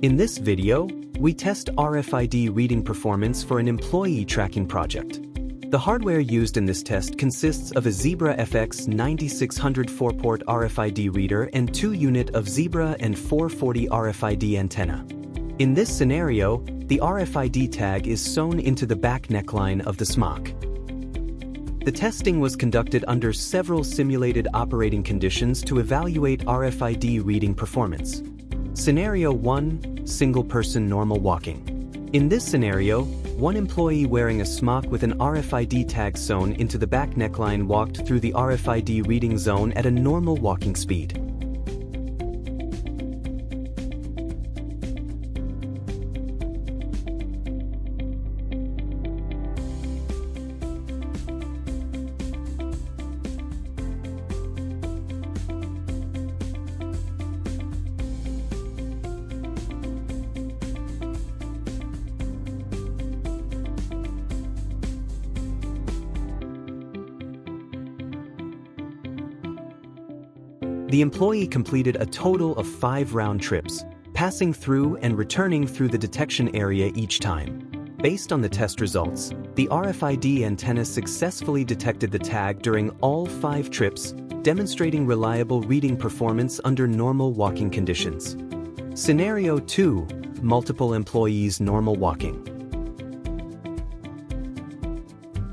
In this video, we test RFID reading performance for an employee tracking project. The hardware used in this test consists of a Zebra FX9600 4-port RFID reader and 2-unit of Zebra and 440 RFID antenna. In this scenario, the RFID tag is sewn into the back neckline of the smock. The testing was conducted under several simulated operating conditions to evaluate RFID reading performance. Scenario 1, single-person normal walking. In this scenario, one employee wearing a smock with an RFID tag sewn into the back neckline walked through the RFID reading zone at a normal walking speed. The employee completed a total of 5 round trips, passing through and returning through the detection area each time. Based on the test results, the RFID antenna successfully detected the tag during all 5 trips, demonstrating reliable reading performance under normal walking conditions. Scenario 2, multiple employees normal walking.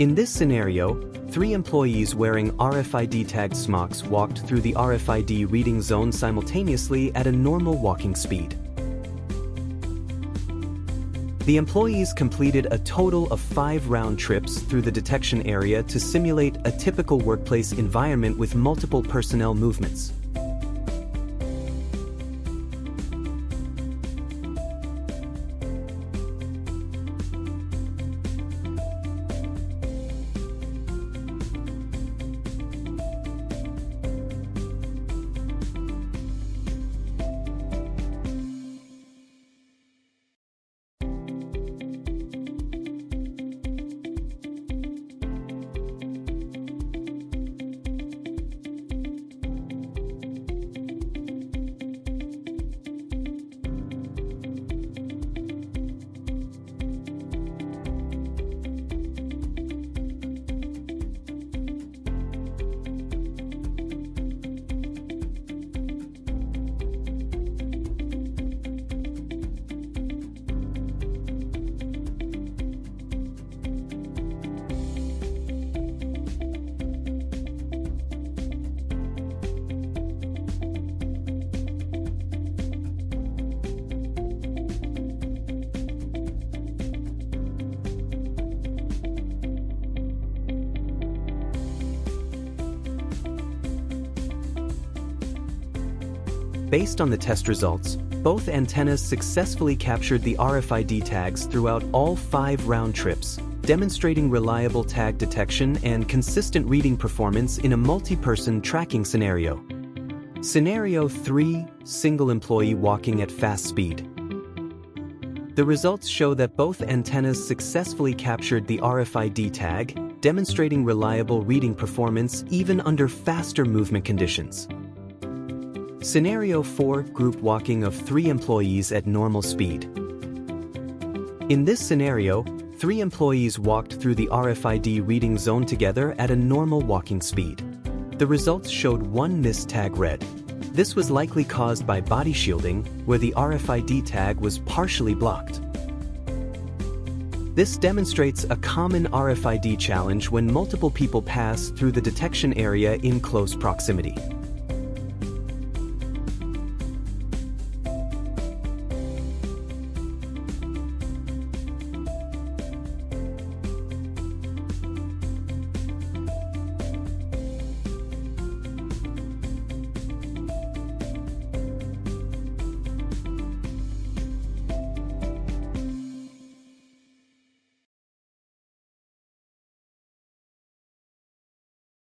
In this scenario, 3 employees wearing RFID tagged smocks walked through the RFID reading zone simultaneously at a normal walking speed. The employees completed a total of 5 round trips through the detection area to simulate a typical workplace environment with multiple personnel movements. Based on the test results, both antennas successfully captured the RFID tags throughout all 5 round trips, demonstrating reliable tag detection and consistent reading performance in a multi-person tracking scenario. Scenario 3, single employee walking at fast speed. The results show that both antennas successfully captured the RFID tag, demonstrating reliable reading performance even under faster movement conditions. Scenario 4, group walking of 3 employees at normal speed. In this scenario, 3 employees walked through the RFID reading zone together at a normal walking speed. The results showed 1 missed tag read. This was likely caused by body shielding, where the RFID tag was partially blocked. This demonstrates a common RFID challenge when multiple people pass through the detection area in close proximity.